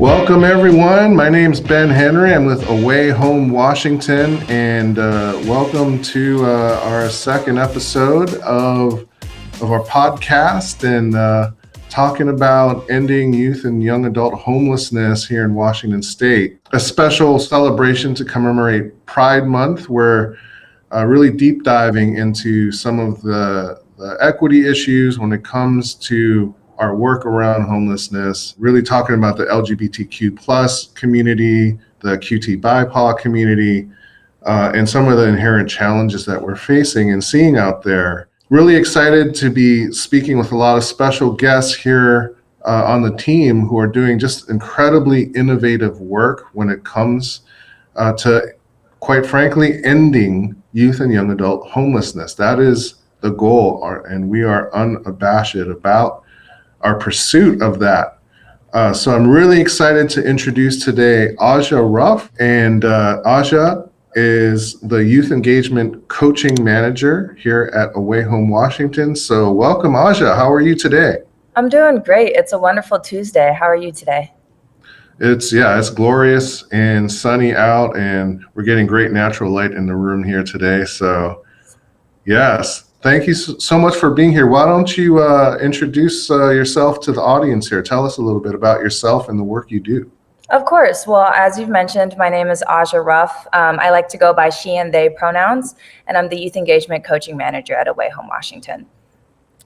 Welcome, everyone. My name's Ben Henry. I'm with Away Home Washington, and welcome to our second episode of our podcast and talking about ending youth and young adult homelessness here in Washington State. A special celebration to commemorate Pride Month. We're really deep diving into some of the equity issues when it comes to our work around homelessness, really talking about the LGBTQ plus community, the QTBIPOC community, and some of the inherent challenges that we're facing and seeing out there. Really excited to be speaking with a lot of special guests here on the team who are doing just incredibly innovative work when it comes to, quite frankly, ending youth and young adult homelessness. That is the goal, and we are unabashed about our pursuit of that. So I'm really excited to introduce today Azia Ruff, and Azia is the Youth Engagement Coaching Manager here at Away Home Washington. So welcome, Azia. How are you today? I'm doing great. It's a wonderful Tuesday. How are you today? It's glorious and sunny out, and we're getting great natural light in the room here today. So yes. Thank you so much for being here. Why don't you introduce yourself to the audience here? Tell us a little bit about yourself and the work you do. Of course. Well, as you've mentioned, my name is Azia Ruff. I like to go by she and they pronouns, and I'm the Youth Engagement Coaching Manager at Away Home Washington.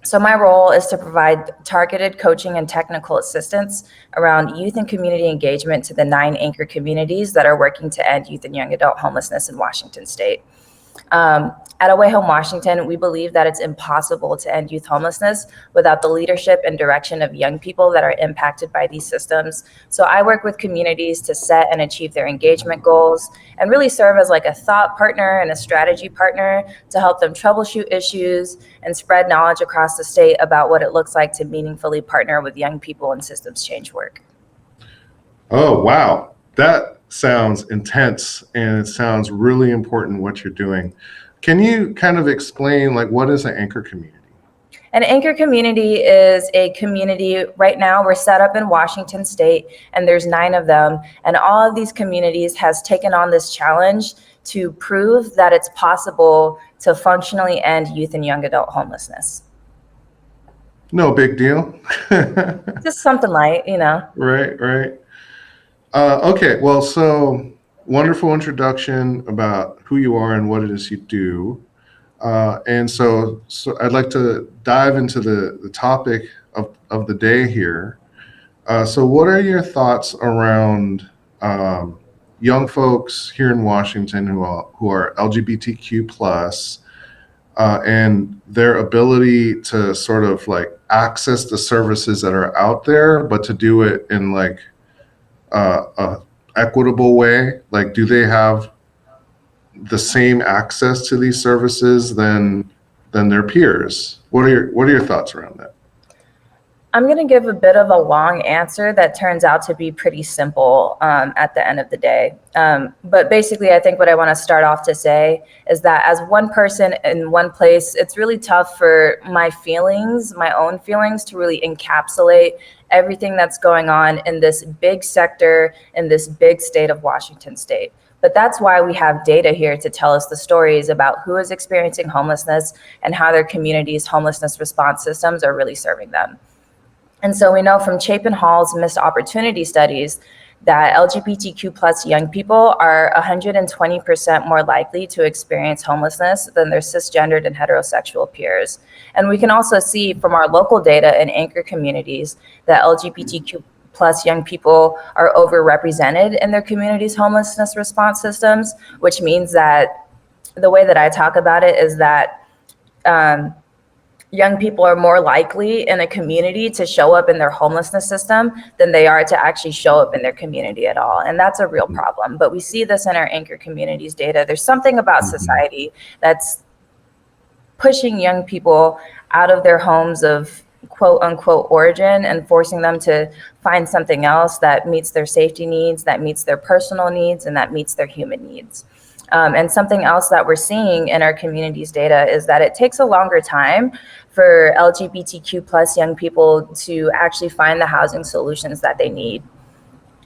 So my role is to provide targeted coaching and technical assistance around youth and community engagement to the 9 anchor communities that are working to end youth and young adult homelessness in Washington State. At Away Home Washington, we believe that it's impossible to end youth homelessness without the leadership and direction of young people that are impacted by these systems. So I work with communities to set and achieve their engagement goals and really serve as like a thought partner and a strategy partner to help them troubleshoot issues and spread knowledge across the state about what it looks like to meaningfully partner with young people in systems change work. Oh, wow. That sounds intense, and it sounds really important what you're doing. Can you kind of explain, like, what is an anchor community? An anchor community is a community. Right now we're set up in Washington State, and there's 9 of them, and all of these communities has taken on this challenge to prove that it's possible to functionally end youth and young adult homelessness. No big deal. Just something light, you know. Right. Okay, well, so wonderful introduction about who you are and what it is you do. And so I'd like to dive into the topic of the day here. So what are your thoughts around young folks here in Washington who are LGBTQ plus and their ability to sort of like access the services that are out there, but to do it in like a equitable way? Like, do they have the same access to these services than their peers? What are your thoughts around that? I'm going to give a bit of a long answer that turns out to be pretty simple at the end of the day. But basically, I think what I want to start off to say is that as one person in one place, it's really tough for my own feelings, to really encapsulate everything that's going on in this big sector, in this big state of Washington State. But that's why we have data here to tell us the stories about who is experiencing homelessness and how their community's homelessness response systems are really serving them. And so we know from Chapin Hall's missed opportunity studies that LGBTQ plus young people are 120% more likely to experience homelessness than their cisgendered and heterosexual peers. And we can also see from our local data in anchor communities that LGBTQ plus young people are overrepresented in their community's homelessness response systems, which means that the way that I talk about it is that young people are more likely in a community to show up in their homelessness system than they are to actually show up in their community at all. And that's a real problem. But we see this in our anchor communities data. There's something about society that's pushing young people out of their homes of quote unquote origin and forcing them to find something else that meets their safety needs, that meets their personal needs, and that meets their human needs. And something else that we're seeing in our communities data is that it takes a longer time for LGBTQ plus young people to actually find the housing solutions that they need.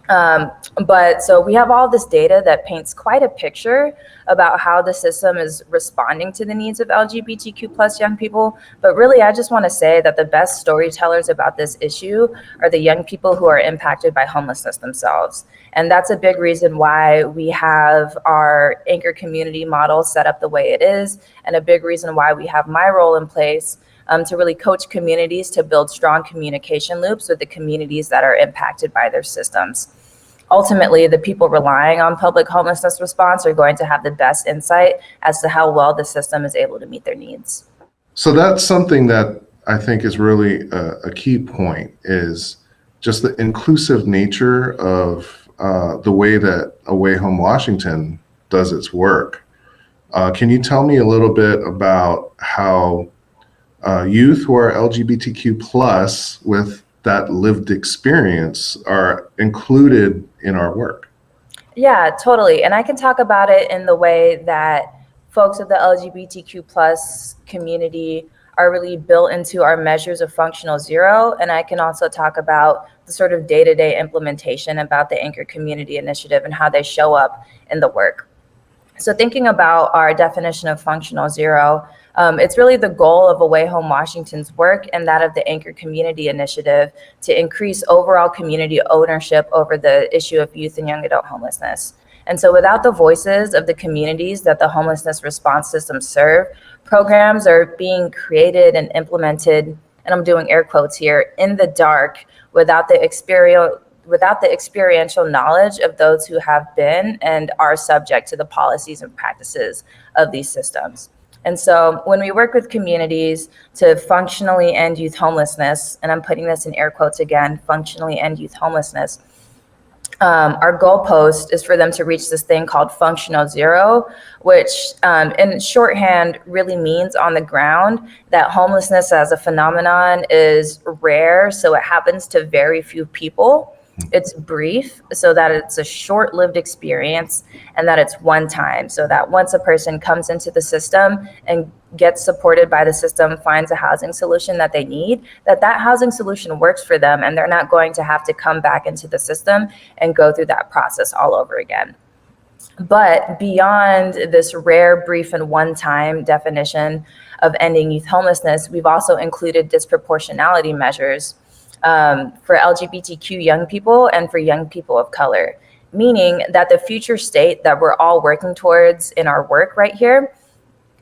But so we have all this data that paints quite a picture about how the system is responding to the needs of LGBTQ plus young people. But really, I just want to say that the best storytellers about this issue are the young people who are impacted by homelessness themselves. And that's a big reason why we have our anchor community model set up the way it is, and a big reason why we have my role in place to really coach communities to build strong communication loops with the communities that are impacted by their systems. Ultimately, the people relying on public homelessness response are going to have the best insight as to how well the system is able to meet their needs. So that's something that I think is really a key point, is just the inclusive nature of the way that Away Home Washington does its work. Can you tell me a little bit about how youth who are LGBTQ plus with that lived experience are included in our work? Yeah, totally. And I can talk about it in the way that folks of the LGBTQ plus community are really built into our measures of functional zero. And I can also talk about the sort of day-to-day implementation about the Anchor Community Initiative and how they show up in the work. So thinking about our definition of functional zero, it's really the goal of Away Home Washington's work and that of the Anchor Community Initiative to increase overall community ownership over the issue of youth and young adult homelessness. And so without the voices of the communities that the homelessness response systems serve, programs are being created and implemented, and I'm doing air quotes here, in the dark without the experiential knowledge of those who have been and are subject to the policies and practices of these systems. And so when we work with communities to functionally end youth homelessness, and I'm putting this in air quotes again, functionally end youth homelessness, our goalpost is for them to reach this thing called functional zero, which in shorthand really means on the ground that homelessness as a phenomenon is rare, so it happens to very few people. It's brief, so that it's a short-lived experience, and that it's one time, so that once a person comes into the system and gets supported by the system, finds a housing solution that they need, that housing solution works for them, and they're not going to have to come back into the system and go through that process all over again. But beyond this rare, brief, and one-time definition of ending youth homelessness, we've also included disproportionality measures for LGBTQ young people and for young people of color, meaning that the future state that we're all working towards in our work right here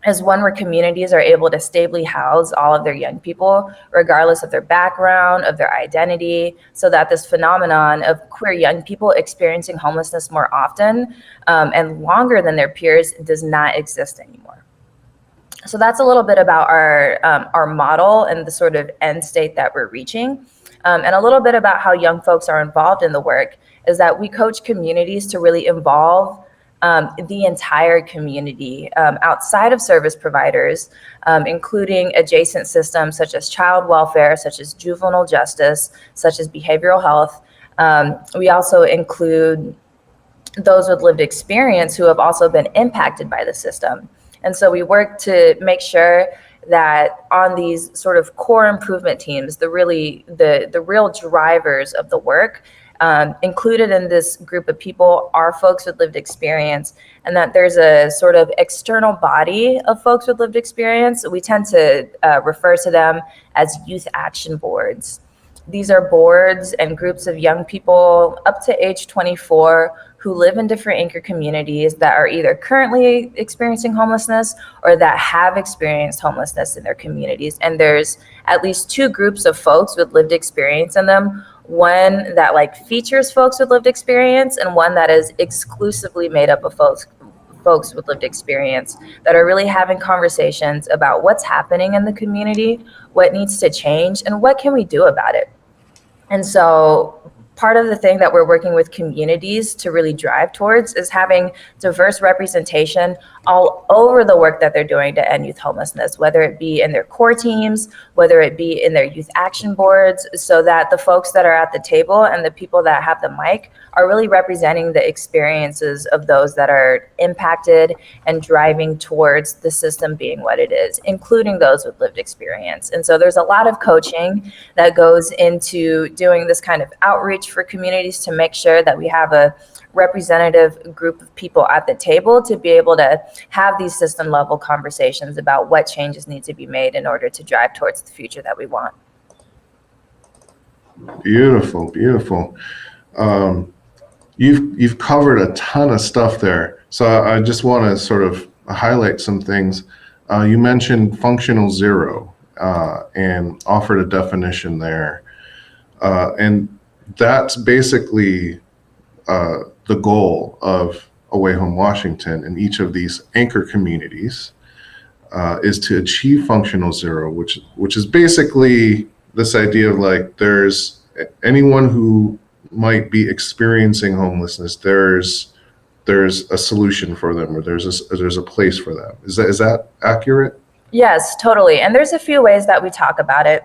is one where communities are able to stably house all of their young people, regardless of their background, of their identity, so that this phenomenon of queer young people experiencing homelessness more often and longer than their peers does not exist anymore. So that's a little bit about our model and the sort of end state that we're reaching. And a little bit about how young folks are involved in the work is that we coach communities to really involve the entire community outside of service providers, including adjacent systems such as child welfare, such as juvenile justice, such as behavioral health. We also include those with lived experience who have also been impacted by the system. And so we work to make sure that on these sort of core improvement teams, the real drivers of the work, included in this group of people are folks with lived experience, and that there's a sort of external body of folks with lived experience. We tend to refer to them as youth action boards. These are boards and groups of young people up to age 24 who live in different anchor communities that are either currently experiencing homelessness or that have experienced homelessness in their communities. And there's at least two groups of folks with lived experience in them. One that features folks with lived experience, and one that is exclusively made up of folks with lived experience that are really having conversations about what's happening in the community, what needs to change, and what can we do about it. And so part of the thing that we're working with communities to really drive towards is having diverse representation all over the work that they're doing to end youth homelessness, whether it be in their core teams, whether it be in their youth action boards, so that the folks that are at the table and the people that have the mic are really representing the experiences of those that are impacted and driving towards the system being what it is, including those with lived experience. And so there's a lot of coaching that goes into doing this kind of outreach for communities to make sure that we have a representative group of people at the table to be able to have these system level conversations about what changes need to be made in order to drive towards the future that we want. Beautiful, beautiful. You've covered a ton of stuff there. So I just want to sort of highlight some things. You mentioned functional zero and offered a definition there. And that's basically the goal of Away Home Washington in each of these anchor communities is to achieve functional zero, which is basically this idea of like, there's anyone who might be experiencing homelessness, there's a solution for them, or there's a place for them. Is that accurate? Yes, totally. And there's a few ways that we talk about it.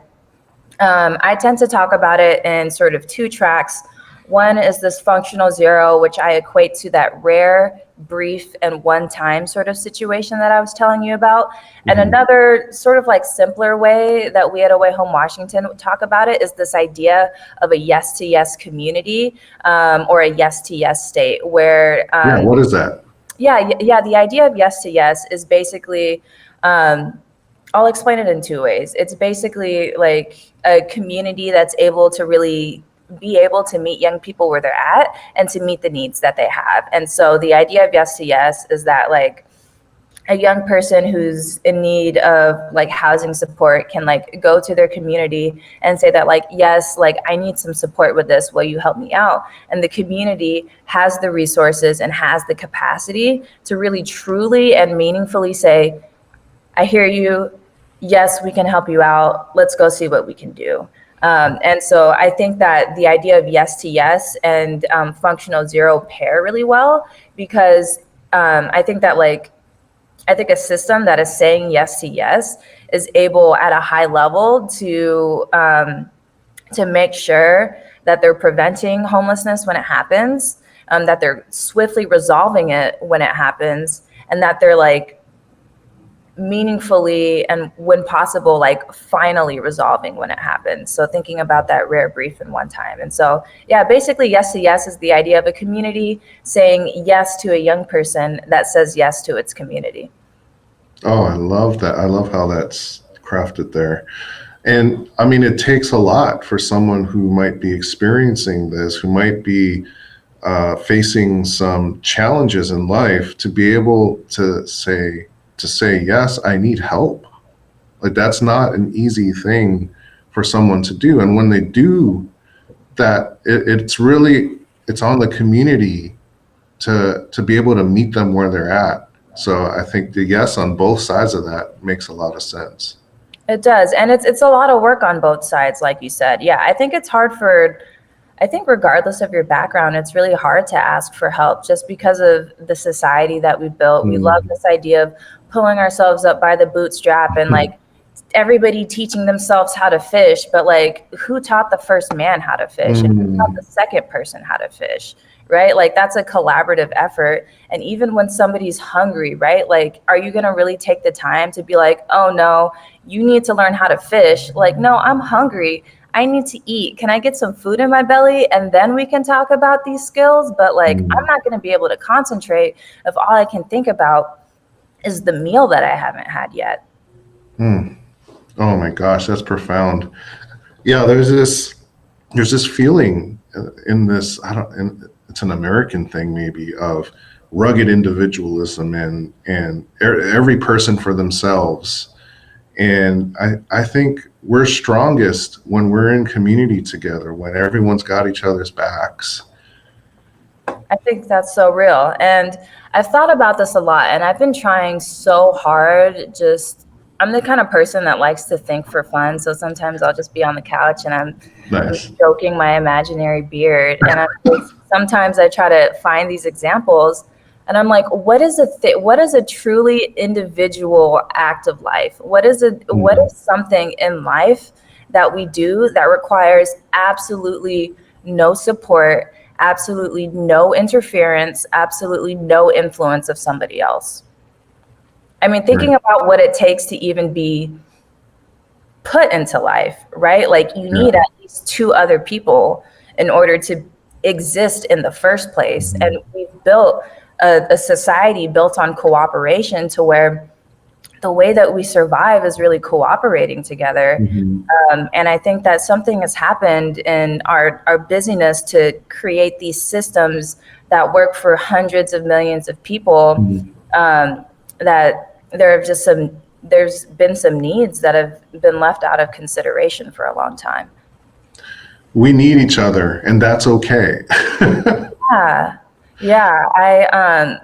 I tend to talk about it in sort of two tracks. One is this functional zero, which I equate to that rare, brief, and one-time sort of situation that I was telling you about. And another sort of like simpler way that we at Away Home Washington talk about it is this idea of a yes to yes community, or a yes to yes state where what is that? The idea of yes to yes is basically, I'll explain it in two ways. It's basically like a community that's able to really be able to meet young people where they're at and to meet the needs that they have. And so the idea of yes to yes is that like a young person who's in need of like housing support can like go to their community and say that like, yes, like I need some support with this. Will you help me out? And the community has the resources and has the capacity to really truly and meaningfully say, I hear you. Yes, we can help you out. Let's go see what we can do. And so I think that the idea of yes to yes and functional zero pair really well, because I think a system that is saying yes to yes is able at a high level to make sure that they're preventing homelessness when it happens, that they're swiftly resolving it when it happens, and that they're like meaningfully and when possible, like finally resolving when it happens. So thinking about that rare, brief, and one time. And so, yeah, basically yes to yes is the idea of a community saying yes to a young person that says yes to its community. Oh, I love that. I love how that's crafted there. And I mean, it takes a lot for someone who might be experiencing this, who might be facing some challenges in life, to be able to say, yes, I need help. Like, that's not an easy thing for someone to do. And when they do that, it's on the community to be able to meet them where they're at. So I think the yes on both sides of that makes a lot of sense. It does. And it's a lot of work on both sides, like you said. Yeah, I think it's hard I think regardless of your background, it's really hard to ask for help just because of the society that we built. We love this idea of pulling ourselves up by the bootstrap and like everybody teaching themselves how to fish, but like who taught the first man how to fish and who taught the second person how to fish, right? Like that's a collaborative effort. And even when somebody's hungry, right? Like, are you going to really take the time to be like, oh no, you need to learn how to fish? Like, no, I'm hungry. I need to eat. Can I get some food in my belly? And then we can talk about these skills. But like, I'm not going to be able to concentrate if all I can think about is the meal that I haven't had yet. Oh my gosh, that's profound. Yeah, there's this feeling in this, it's an American thing maybe, of rugged individualism and every person for themselves. And I think we're strongest when we're in community together, when everyone's got each other's backs. I think that's so real. And I've thought about this a lot, and I've been trying so hard. I'm the kind of person that likes to think for fun. So sometimes I'll just be on the couch and I'm stroking my imaginary beard. And sometimes I try to find these examples. And I'm like, what is a truly individual act of life? What is something in life that we do that requires absolutely no support, absolutely no interference, absolutely no influence of somebody else? I mean, thinking about what it takes to even be put into life, right? Like you need at least two other people in order to exist in the first place. And we've built a society built on cooperation to where the way that we survive is really cooperating together. And I think that something has happened in our busyness to create these systems that work for hundreds of millions of people, that there's been some needs that have been left out of consideration for a long time. We need each other, and that's okay. Yeah.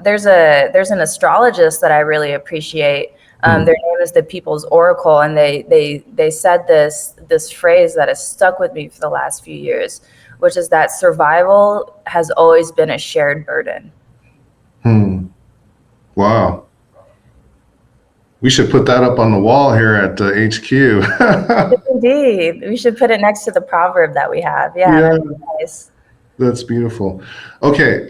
There's an astrologist that I really appreciate. Their name is the People's Oracle, and they said this phrase that has stuck with me for the last few years, which is that survival has always been a shared burden. Wow. We should put that up on the wall here at HQ. Indeed. We should put it next to the proverb that we have. Yeah. That'd be nice. That's beautiful. Okay.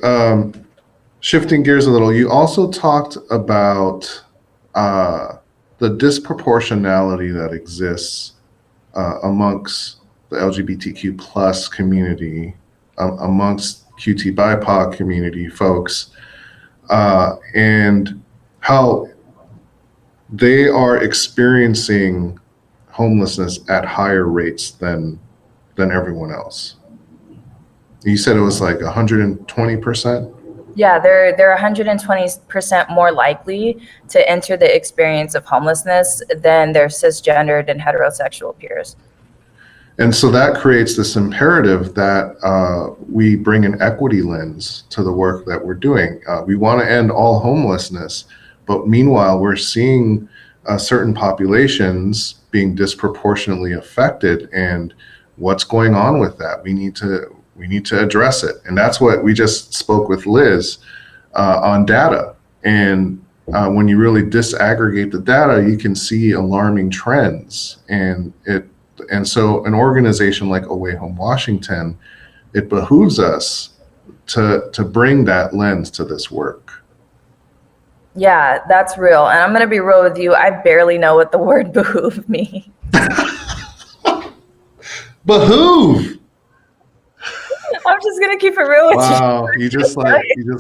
Shifting gears a little, you also talked about the disproportionality that exists amongst the LGBTQ plus community, amongst QTBIPOC community folks, and how they are experiencing homelessness at higher rates than everyone else. You said it was like 120%? Yeah, they're 120% more likely to enter the experience of homelessness than their cisgendered and heterosexual peers. And so that creates this imperative that we bring an equity lens to the work that we're doing. We want to end all homelessness, but meanwhile, we're seeing certain populations being disproportionately affected. And what's going on with that? We need to address it. And that's what we just spoke with Liz on data. And when you really disaggregate the data, you can see alarming trends. And so an organization like Away Home Washington, it behooves us to bring that lens to this work. Yeah, that's real. And I'm going to be real with you. I barely know what the word behoove means. Behoove. I'm just going to keep it real with you. Wow, you just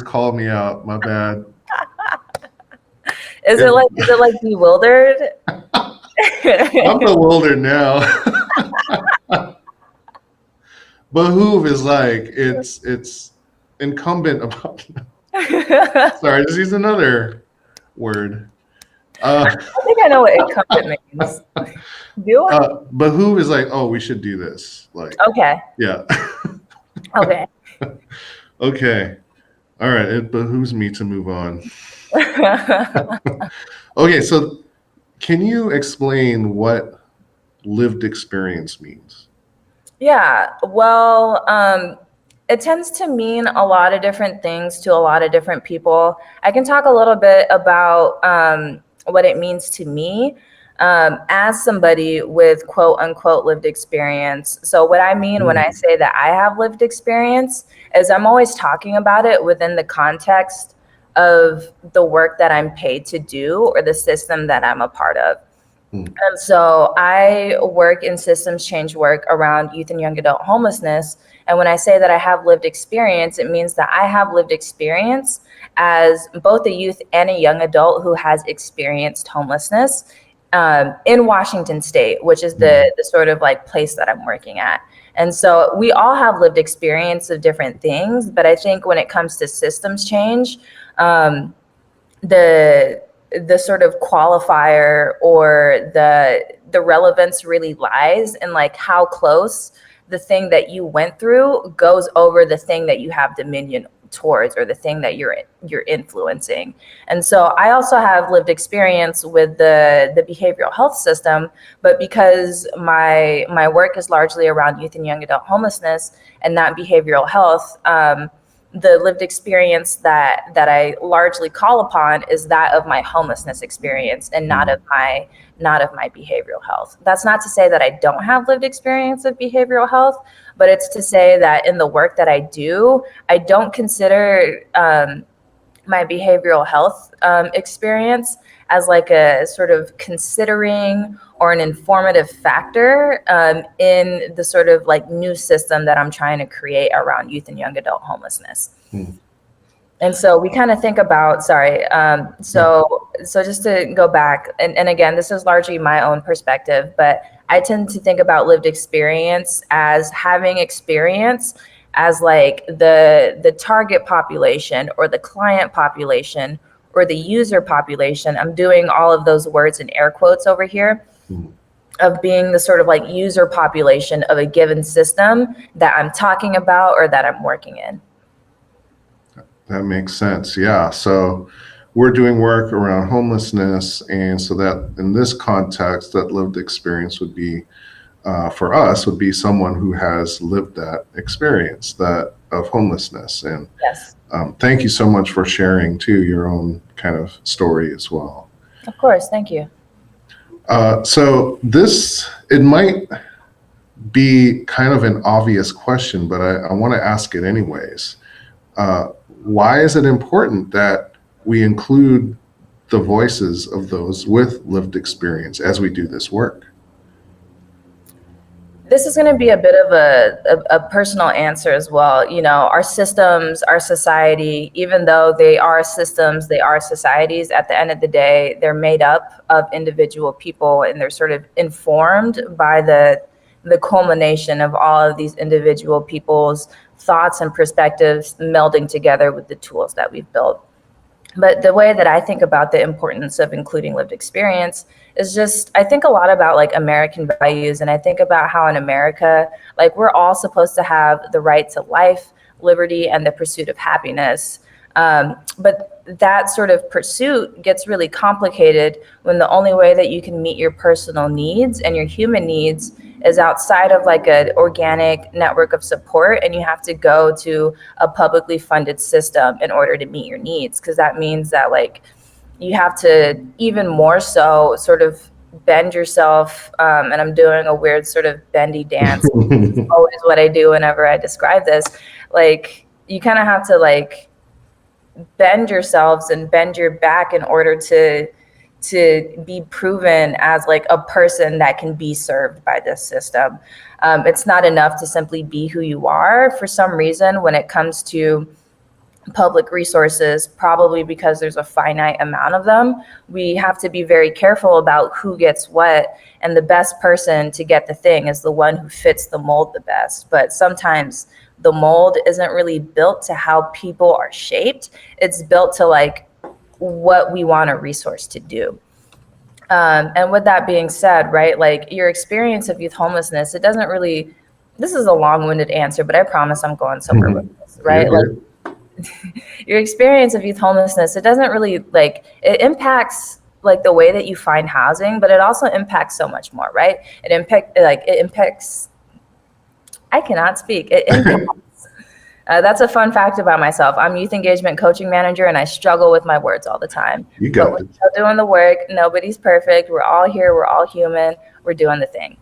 called me out. My bad. Is it like bewildered? I'm bewildered now. Behoove is like it's incumbent upon. Sorry, just use another word. I think I know what incumbent means. Do I? Behoove is like, oh, we should do this. Like, okay. Yeah. Okay. Okay. All right. It behooves me to move on. Okay. So can you explain what lived experience means? Yeah. Well, it tends to mean a lot of different things to a lot of different people. I can talk a little bit about what it means to me as somebody with quote unquote lived experience. So what I mean when I say that I have lived experience is I'm always talking about it within the context of the work that I'm paid to do or the system that I'm a part of. And so I work in systems change work around youth and young adult homelessness. And when I say that I have lived experience, it means that I have lived experience as both a youth and a young adult who has experienced homelessness in Washington State, which is the sort of like place that I'm working at. And so we all have lived experience of different things. But I think when it comes to systems change, the sort of qualifier or the relevance really lies in like how close the thing that you went through goes over the thing that you have dominion towards or the thing that you're influencing. And so I also have lived experience with the behavioral health system, but because my work is largely around youth and young adult homelessness and not behavioral health, the lived experience that I largely call upon is that of my homelessness experience, and not of my behavioral health. That's not to say that I don't have lived experience of behavioral health, but it's to say that in the work that I do, I don't consider my behavioral health experience as like a sort of considering or an informative factor in the sort of like new system that I'm trying to create around youth and young adult homelessness. And so we kind of think about, so just to go back, and again, this is largely my own perspective, but I tend to think about lived experience as having experience as like the target population or the client population or the user population. I'm doing all of those words in air quotes over here, of being the sort of like user population of a given system that I'm talking about or that I'm working in. That makes sense. Yeah. So we're doing work around homelessness. And so that in this context, that lived experience would be, for us, would be someone who has lived that experience that of homelessness. And yes. Thank you so much for sharing too your own kind of story as well. Of course. Thank you. So it might be kind of an obvious question, but I want to ask it anyways. Why is it important that we include the voices of those with lived experience as we do this work? This is going to be a bit of a personal answer as well. You know, our systems, our society, even though they are systems, they are societies, at the end of the day, they're made up of individual people, and they're sort of informed by the culmination of all of these individual people's thoughts and perspectives melding together with the tools that we've built. But the way that I think about the importance of including lived experience is just, I think a lot about like American values, and I think about how in America, like we're all supposed to have the right to life, liberty, and the pursuit of happiness. But that sort of pursuit gets really complicated when the only way that you can meet your personal needs and your human needs is outside of like an organic network of support, and you have to go to a publicly funded system in order to meet your needs, because that means that like you have to even more so sort of bend yourself, and I'm doing a weird sort of bendy dance. It's always what I do whenever I describe this. Like you kind of have to like bend yourselves and bend your back in order to be proven as like a person that can be served by this system. It's not enough to simply be who you are. For some reason, when it comes to public resources, probably because there's a finite amount of them, we have to be very careful about who gets what, and the best person to get the thing is the one who fits the mold the best. But sometimes the mold isn't really built to how people are shaped. It's built to like what we want a resource to do. And with that being said, right, like your experience of youth homelessness, it doesn't really, this is a long-winded answer, but I promise I'm going somewhere with this, right? Like your experience of youth homelessness, it doesn't really like, it impacts like the way that you find housing, but it also impacts so much more, right? It impacts, I cannot speak. It impacts. That's a fun fact about myself. I'm youth engagement coaching manager, and I struggle with my words all the time. You got But we're still doing the work. Nobody's perfect. We're all here. We're all human. We're doing the thing.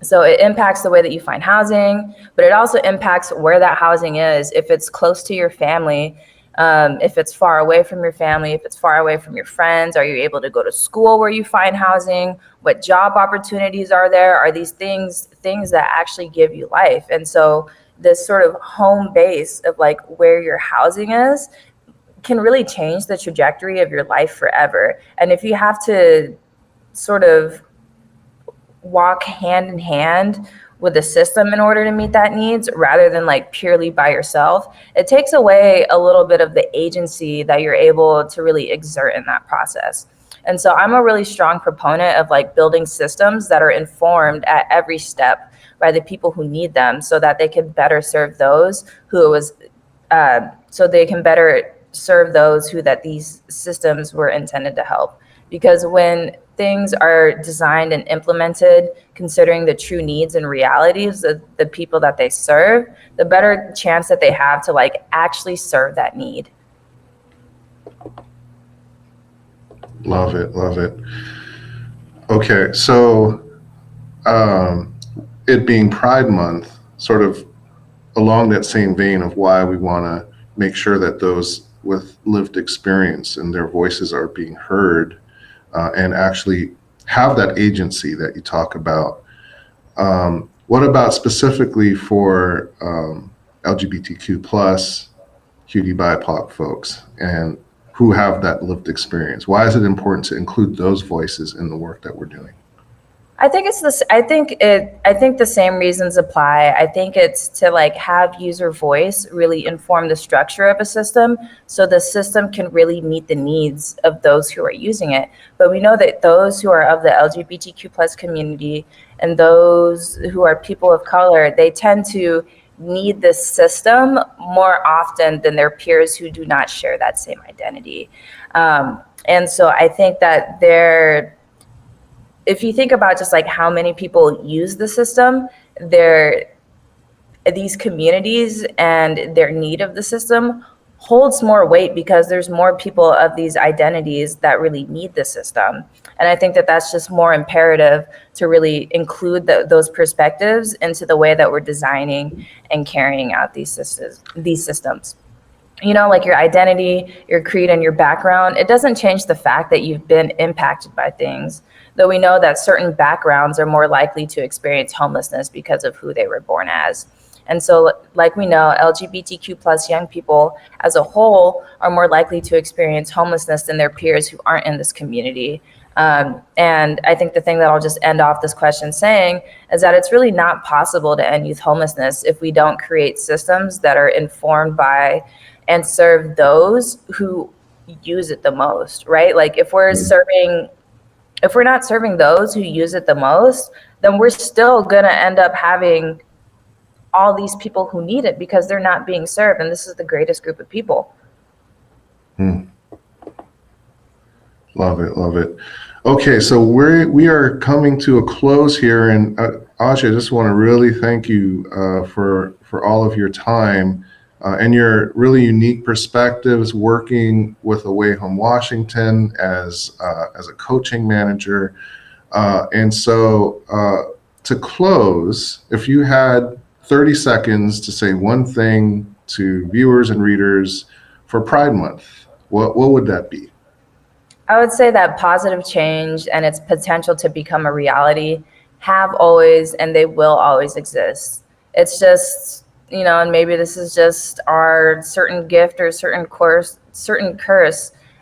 So it impacts the way that you find housing, but it also impacts where that housing is. If it's close to your family, if it's far away from your family, if it's far away from your friends, are you able to go to school where you find housing? What job opportunities are there? Are these things that actually give you life? And so this sort of home base of like where your housing is can really change the trajectory of your life forever. And if you have to sort of walk hand in hand with the system in order to meet that needs, rather than like purely by yourself, it takes away a little bit of the agency that you're able to really exert in that process. And so I'm a really strong proponent of like building systems that are informed at every step by the people who need them, so that they can better serve those who that these systems were intended to help. Because when things are designed and implemented considering the true needs and realities of the people that they serve, the better chance that they have to like actually serve that need. Love it, love it. Okay, so it being Pride Month, sort of along that same vein of why we want to make sure that those with lived experience and their voices are being heard and actually have that agency that you talk about. What about specifically for LGBTQ plus QTBIPOC folks and who have that lived experience? Why is it important to include those voices in the work that we're doing? I think it's this. I think the same reasons apply. I think it's to like have user voice really inform the structure of a system, so the system can really meet the needs of those who are using it. But we know that those who are of the LGBTQ plus community and those who are people of color, they tend to need this system more often than their peers who do not share that same identity. And so I think that if you think about just like how many people use the system, these communities and their need of the system holds more weight because there's more people of these identities that really need the system. And I think that that's just more imperative to really include those perspectives into the way that we're designing and carrying out these systems. You know, like your identity, your creed, and your background, it doesn't change the fact that you've been impacted by things, though we know that certain backgrounds are more likely to experience homelessness because of who they were born as. And so, like we know, LGBTQ plus young people as a whole are more likely to experience homelessness than their peers who aren't in this community. And I think the thing that I'll just end off this question saying is that it's really not possible to end youth homelessness if we don't create systems that are informed by and serve those who use it the most, right? Like if we're not serving those who use it the most, then we're still gonna end up having all these people who need it because they're not being served. And this is the greatest group of people. Love it, love it. Okay, so we are coming to a close here, and Azia, I just want to really thank you for all of your time and your really unique perspectives working with Away Home Washington as a coaching manager. And so to close, if you had 30 seconds to say one thing to viewers and readers for Pride Month, what would that be? I would say that positive change and its potential to become a reality have always, and they will always exist. It's just, you know, and maybe this is just our certain gift or certain curse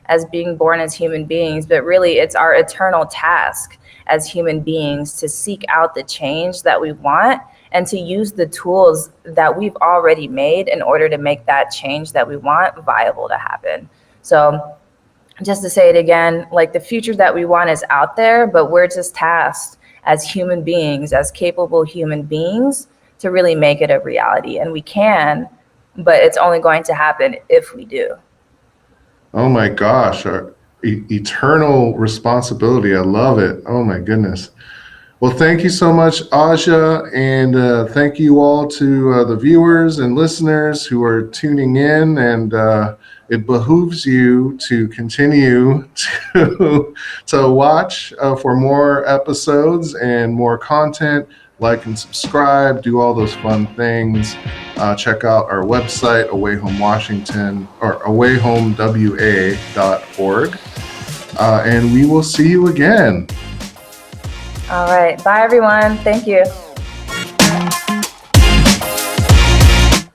as being born as human beings, but really it's our eternal task as human beings to seek out the change that we want and to use the tools that we've already made in order to make that change that we want viable to happen. So just to say it again, like the future that we want is out there, but we're just tasked as human beings, as capable human beings, to really make it a reality. And we can, but it's only going to happen if we do. Oh my gosh, our eternal responsibility. I love it. Oh my goodness. Well, thank you so much, Azia, and thank you all to the viewers and listeners who are tuning in, and it behooves you to continue to watch for more episodes and more content. Like and subscribe, do all those fun things. Check out our website, Away Home Washington, or awayhomewa.org. And we will see you again. All right. Bye, everyone. Thank you.